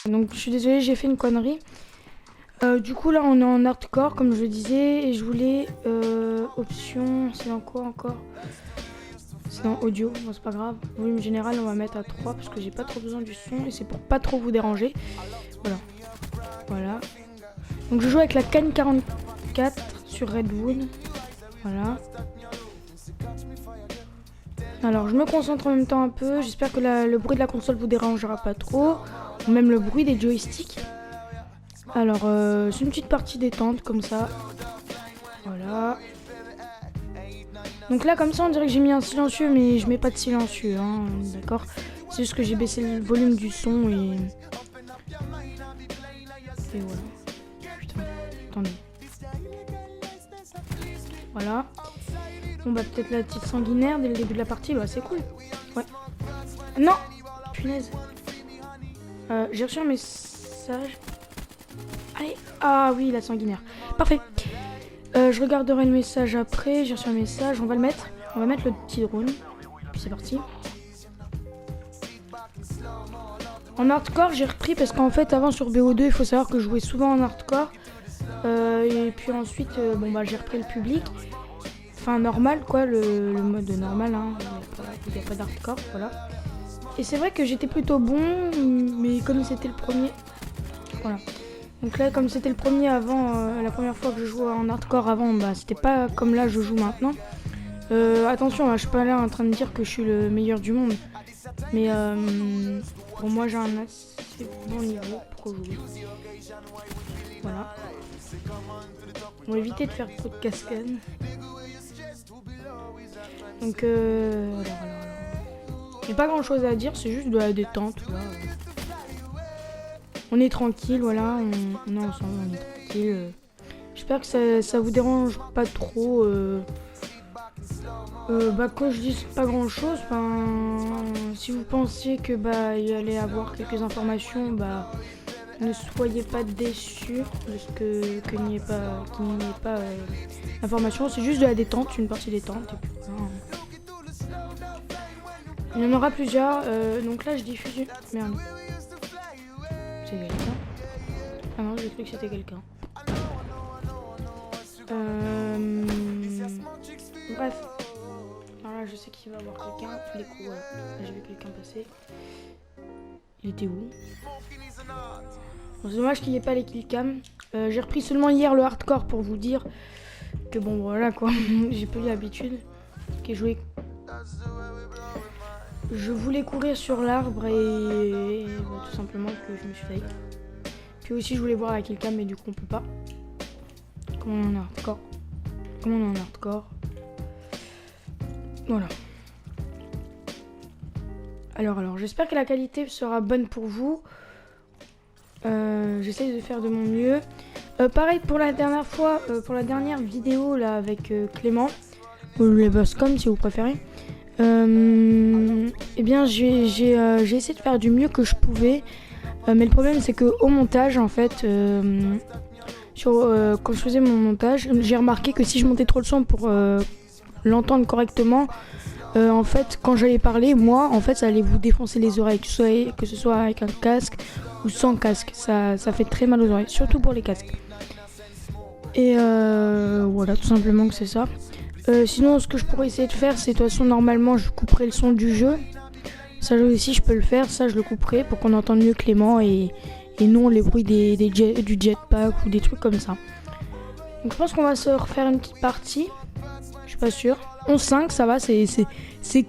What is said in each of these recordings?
Donc je suis désolée, j'ai fait une connerie. Du coup là on est en hardcore comme je le disais et je voulais option, c'est dans quoi encore? C'est dans audio, bon, c'est pas grave. Volume général on va mettre à 3 parce que j'ai pas trop besoin du son et c'est pour pas trop vous déranger. Voilà. Voilà. Donc je joue avec la Kane 44 sur Redwood. Voilà. Alors je me concentre en même temps un peu, j'espère que le bruit de la console vous dérangera pas trop, ou même le bruit des joysticks. Alors c'est une petite partie détente comme ça. Voilà. Donc là comme ça on dirait que j'ai mis un silencieux mais je mets pas de silencieux, hein, d'accord. C'est juste que j'ai baissé le volume du son et voilà. Putain, attendez. Voilà. Bon bah peut-être la petite sanguinaire dès le début de la partie, bah c'est cool. Ouais. Non. Punaise. J'ai reçu un message. Allez. Ah oui, la sanguinaire. Parfait. Je regarderai le message après. J'ai reçu un message. On va le mettre. On va mettre le petit drone. Puis c'est parti. En hardcore, j'ai repris parce qu'en fait, avant sur BO2, il faut savoir que je jouais souvent en hardcore. Et puis ensuite, bon bah j'ai repris le public. Enfin, normal quoi, le mode normal. Hein. Il n'y a pas d'hardcore, voilà. Et c'est vrai que j'étais plutôt bon, mais comme c'était le premier. Voilà. Donc là, comme c'était le premier avant, la première fois que je jouais en hardcore avant, bah c'était pas comme là je joue maintenant. Attention, je suis pas là en train de dire que je suis le meilleur du monde. Mais pour moi, j'ai un assez bon niveau pour jouer. Voilà. On va éviter de faire trop de cascades. Donc, voilà. Il n'y a pas grand chose à dire, c'est juste de la détente. Voilà. On est tranquille, voilà. On est ensemble, on est tranquille. J'espère que ça vous dérange pas trop. Quand je dis pas grand chose, si vous pensiez que il y allait avoir quelques informations, ne soyez pas déçus de ce qu'il n'y ait pas d'informations. C'est juste de la détente, une partie détente. Et puis, il y en aura plusieurs. Donc là, je diffuse une. Merde. C'est quelqu'un. Ah non, j'ai cru que c'était quelqu'un. Bref. Alors là, je sais qu'il va y avoir quelqu'un. Tous les coups, là, j'ai vu quelqu'un passer. Il était où? Bon, c'est dommage qu'il n'y ait pas les killcams. J'ai repris seulement hier le hardcore pour vous dire que bon, voilà quoi. J'ai plus l'habitude. Ok, joué. Je voulais courir sur l'arbre et tout simplement que je me suis failli. Puis aussi, je voulais voir la killcam, mais du coup, on peut pas. Comment on est en hardcore. Voilà. Alors, j'espère que la qualité sera bonne pour vous. J'essaie de faire de mon mieux. Pareil pour la dernière fois, pour la dernière vidéo là avec Clément, ou les Bosscom si vous préférez. Eh bien, j'ai essayé de faire du mieux que je pouvais. Mais le problème, c'est qu'au montage, en fait, quand je faisais mon montage, j'ai remarqué que si je montais trop le son pour l'entendre correctement, en fait, quand j'allais parler, moi, en fait, ça allait vous défoncer les oreilles, que ce soit avec un casque ou sans casque. Ça fait très mal aux oreilles, surtout pour les casques. Et voilà, tout simplement que c'est ça. Sinon, ce que je pourrais essayer de faire, c'est de toute façon, normalement, je couperai le son du jeu. Ça aussi, je peux le faire. Ça, je le couperai pour qu'on entende mieux Clément et non les bruits du jetpack ou des trucs comme ça. Donc, je pense qu'on va se refaire une petite partie. Je suis pas sûre. 11-5, ça va, c'est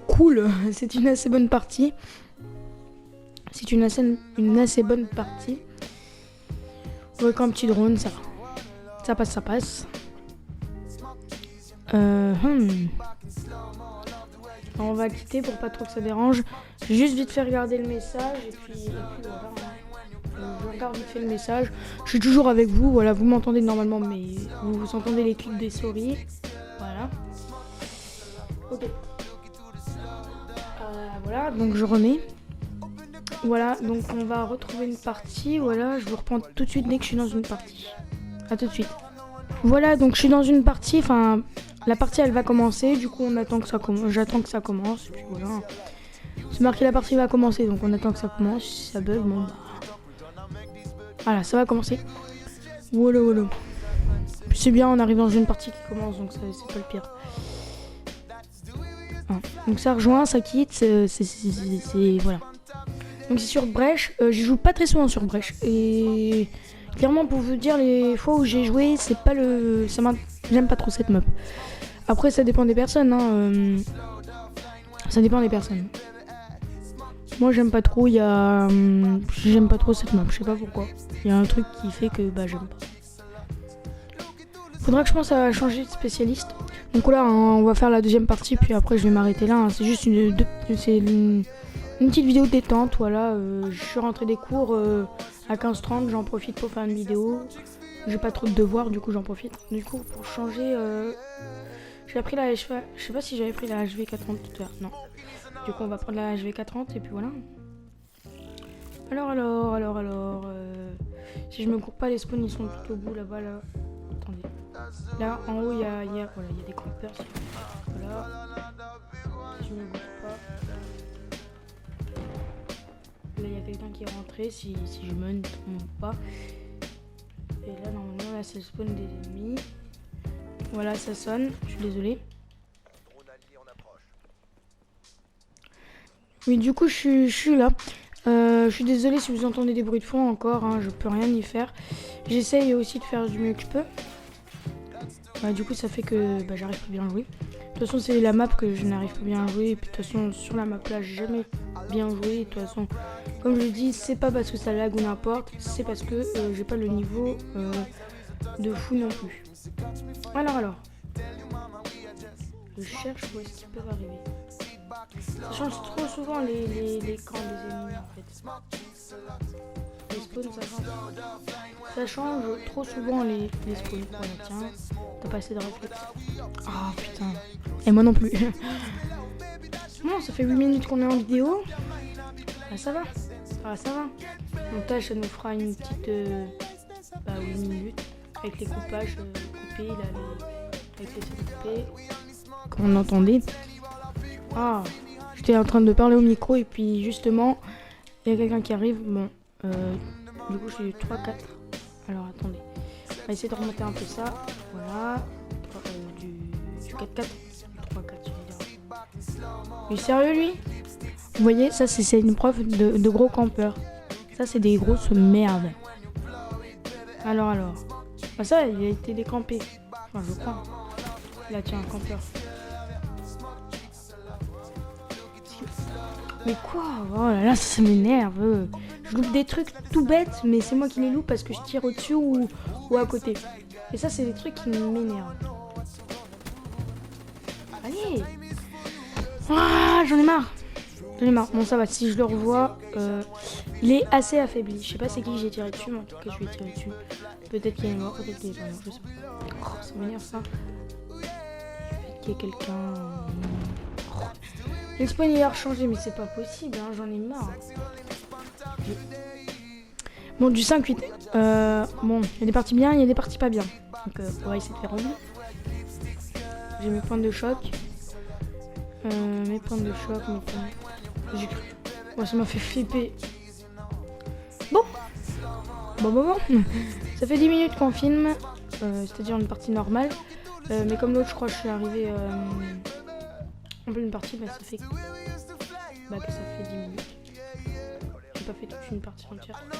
cool. C'est une assez bonne partie. C'est une assez bonne partie. Avec un petit drone, ça va. Ça passe. On va quitter pour pas trop que ça dérange. J'ai juste vite fait regarder le message et puis voilà. Je regarde vite fait le message. Je suis toujours avec vous, voilà, vous m'entendez normalement, mais vous entendez les clics des souris. Voilà. Ok. Voilà, donc je remets. Voilà, donc on va retrouver une partie. Voilà, je vous reprends tout de suite dès que je suis dans une partie. A tout de suite. Voilà, donc je suis dans une partie, la partie elle va commencer, du coup on attend que ça commence, j'attends que ça commence, et puis voilà. C'est marqué la partie va commencer, donc on attend que ça commence, si ça bug, bon Voilà, ça va commencer. Voilà, voilà. C'est bien, on arrive dans une partie qui commence, donc c'est pas le pire. Ah. Donc ça rejoint, ça quitte, c'est voilà. Donc c'est sur Brèche, je joue pas très souvent sur Brèche. Et clairement pour vous dire, les fois où j'ai joué, c'est pas le... J'aime pas trop cette map. Après ça dépend des personnes, hein. Ça dépend des personnes. Moi j'aime pas trop, j'aime pas trop cette map, je sais pas pourquoi. Il y a un truc qui fait que bah j'aime pas. Faudra que je pense à changer de spécialiste. Donc là on va faire la deuxième partie, puis après je vais m'arrêter là. Hein. C'est juste une petite vidéo de détente, voilà. Je suis rentré des cours à 15h30, j'en profite pour faire une vidéo. J'ai pas trop de devoirs, du coup j'en profite. Du coup pour changer, j'ai pris la HV, je sais pas si j'avais pris la HV430 tout à l'heure, non. Du coup on va prendre la HV430 et puis voilà. Alors, si je me cours pas, les spawns ils sont tout au bout là-bas là. Attendez. Là en haut il y a des campeurs. Voilà. Si je me cours pas. Là il y a quelqu'un qui est rentré, si je me trompe pas. Et là normalement là c'est le spawn des ennemis. Voilà, ça sonne, je suis désolée. Oui, du coup je suis là. Je suis désolée si vous entendez des bruits de fond encore, hein, je peux rien y faire. J'essaye aussi de faire du mieux que je peux. Du coup ça fait que j'arrive pas bien à jouer. De toute façon c'est la map que je n'arrive pas bien à jouer. Et puis de toute façon sur la map là j'ai jamais bien joué. De toute façon comme je l'ai dit, c'est pas parce que ça lag ou n'importe, c'est parce que j'ai pas le niveau de fou non plus. Alors. Je cherche où est-ce qu'ils peuvent arriver. Ça change trop souvent les camps des ennemis en fait. Les spawns ça change trop souvent les spawns. Voilà, tiens, t'as pas assez de réflexe. Ah putain. Et moi non plus. Bon, ça fait 8 minutes qu'on est en vidéo. Ah ça va. Montage ça nous fera une petite 8 minutes. Avec les coupages coupés là, avec les sons coupés. Comme on entendait. Ah, j'étais en train de parler au micro et puis justement, il y a quelqu'un qui arrive. Bon, du coup, j'ai 3-4. Alors, attendez. On va essayer de remonter un peu ça. Voilà. Du 4-4. 3-4, je vais dire. Mais sérieux, lui? Vous voyez, ça, c'est une preuve de gros campeurs. Ça, c'est des grosses merdes. Alors. Bah, ça, il a été décampé. Enfin, je crois. Là, tiens, un campeur. Mais quoi? Oh là là, ça m'énerve. Je loupe des trucs tout bêtes, mais c'est moi qui les loupe parce que je tire au-dessus ou à côté. Et ça, c'est des trucs qui m'énervent. Allez! Ah, j'en ai marre. Bon, ça va, si je le revois, il est assez affaibli. Je sais pas c'est qui j'ai tiré dessus, mais en tout cas, je vais tirer dessus. Peut-être qu'il est mort, peut-être qu'il est pas mort, je sais pas. Oh, ça m'énerve ça. Peut-être qu'il y a quelqu'un... Le spawn il a rechangé, mais c'est pas possible, hein, j'en ai marre. Bon, du 5-8. Bon, il y a des parties bien, il y a des parties pas bien. Donc, on va essayer de faire au mieux. J'ai mes points de choc. J'ai cru. Ouais, ça m'a fait flipper. Bon. Ça fait 10 minutes qu'on filme. C'est-à-dire une partie normale. Mais comme l'autre, je crois que je suis arrivée... en pleine partie, ça fait que ça fait 10 minutes. J'ai pas fait toute une partie entière. Non.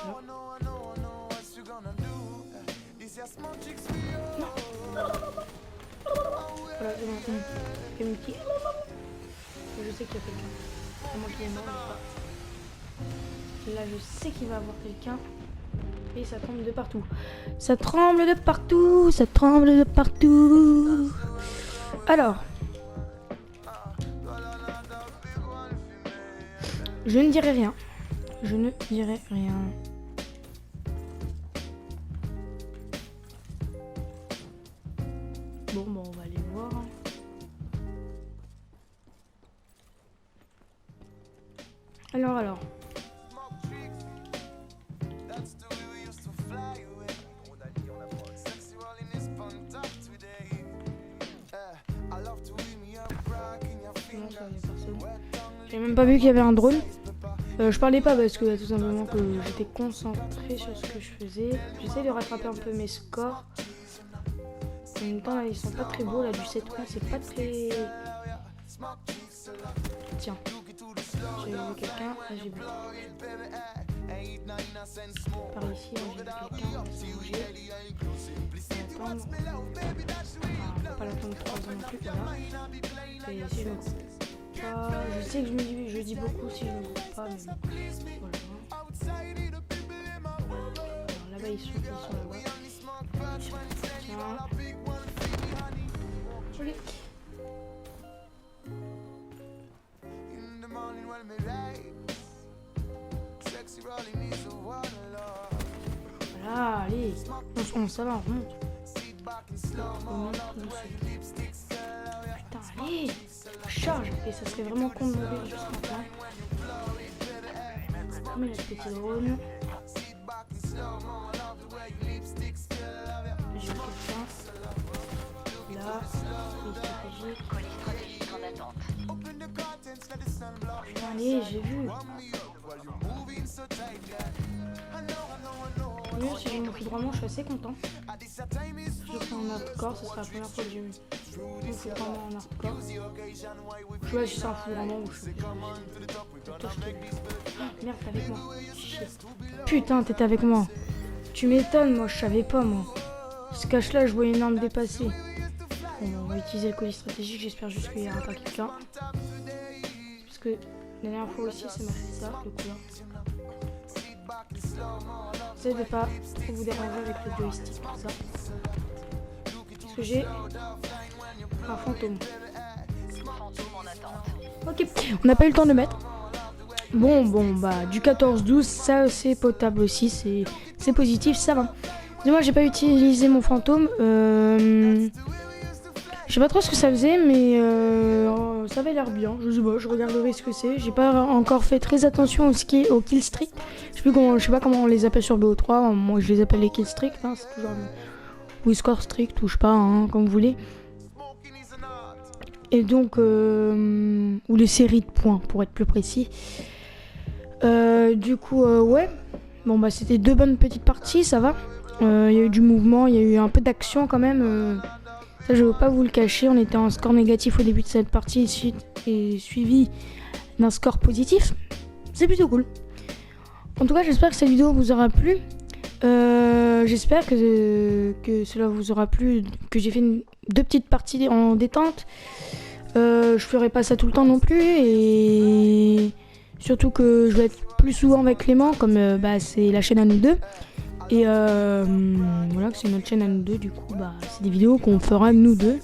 Voilà, c'est bon. Je sais qu'il y a quelqu'un. C'est moi qui est mort, je sais pas. Là, je sais qu'il va y avoir quelqu'un. Et ça tremble de partout. Ça tremble de partout. Alors. Je ne dirai rien. Bon, on va aller voir. Alors. J'ai même pas vu qu'il y avait un drone. Je parlais pas parce que tout simplement que j'étais concentrée sur ce que je faisais. J'essaie de rattraper un peu mes scores. En même temps, là, ils sont pas très beaux. Là, du 7 points, c'est pas très... Tiens, j'ai vu quelqu'un. Là, j'ai vu. Par ici, là, j'ai vu quelqu'un. On va se bouger. On va attendre. Enfin, on va pas l'attendre 3 ans non plus. Voilà. Et si je me coupe pas... Je sais que je dis beaucoup si je me coupe pas, mais bon. Voilà. Alors là-bas, ils sont là-bas. Tiens. Joli. Voilà, allez. Ça va, on remonte. Putain, allez. Charge. Et ça serait vraiment con de mourir juste maintenant. Mais la petite drone. J'ai quelqu'un. Là, colis stratégique en attente. Putain, allez, j'ai vu. Oui, si je me fous vraiment, je suis assez content. Je fais en hardcore, ce sera la première fois que je me fous vraiment en hardcore. Je vois si c'est un fou vraiment ou je sais pas. Merde, t'es avec moi. Putain, t'étais avec moi. Tu m'étonnes, moi je savais pas moi. Ce cache-là, je voyais une arme dépasser. Bon, on va utiliser le colis stratégique, j'espère juste qu'il n'y aura pas quelqu'un. Parce que la dernière fois aussi, ça m'a fait ça, le coup là. Essayez de pas trop vous déranger avec le joystick, tout ça. Parce que j'ai un fantôme. Ok, on n'a pas eu le temps de mettre. Bon, bah, du 14-12, ça c'est potable aussi, c'est positif, ça va. Moi, j'ai pas utilisé mon fantôme. Je sais pas trop ce que ça faisait, mais ça avait l'air bien. Je sais pas, je regarderai ce que c'est. J'ai pas encore fait très attention au kill streak. Je sais pas comment on les appelle sur BO3. Moi, je les appelle les kill streak. Hein, c'est toujours ou score strict, ou je sais pas, hein, comme vous voulez. Et donc, ou les séries de points, pour être plus précis. Du coup, ouais. Bon, bah, c'était 2 bonnes petites parties, ça va. Il y a eu du mouvement, il y a eu un peu d'action quand même. Ça, je ne veux pas vous le cacher, on était en score négatif au début de cette partie et suivi d'un score positif. C'est plutôt cool. En tout cas, j'espère que cette vidéo vous aura plu. J'espère que cela vous aura plu, que j'ai fait 2 petites parties en détente. Je ferai pas ça tout le temps non plus et surtout que je vais être plus souvent avec Clément comme c'est la chaîne à nous deux. Et voilà, que c'est notre chaîne à nous deux, du coup, c'est des vidéos qu'on fera nous deux,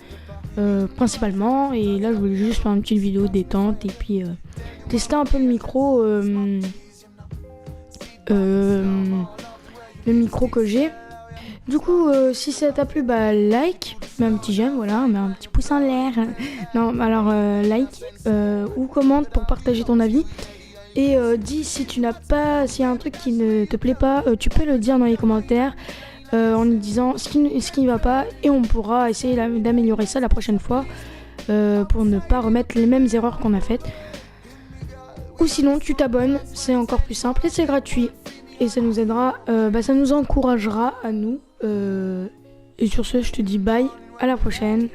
principalement. Et là, je voulais juste faire une petite vidéo détente et puis tester un peu le micro, que j'ai. Du coup, si ça t'a plu, like, mets un petit j'aime, voilà, mets un petit pouce en l'air. Non, alors like ou commente pour partager ton avis. Et dis s'il y a un truc qui ne te plaît pas, tu peux le dire dans les commentaires en nous disant ce qui ne va pas et on pourra essayer d'améliorer ça la prochaine fois pour ne pas remettre les mêmes erreurs qu'on a faites. Ou sinon tu t'abonnes, c'est encore plus simple et c'est gratuit et ça nous aidera, ça nous encouragera à nous. Et sur ce, je te dis bye, à la prochaine.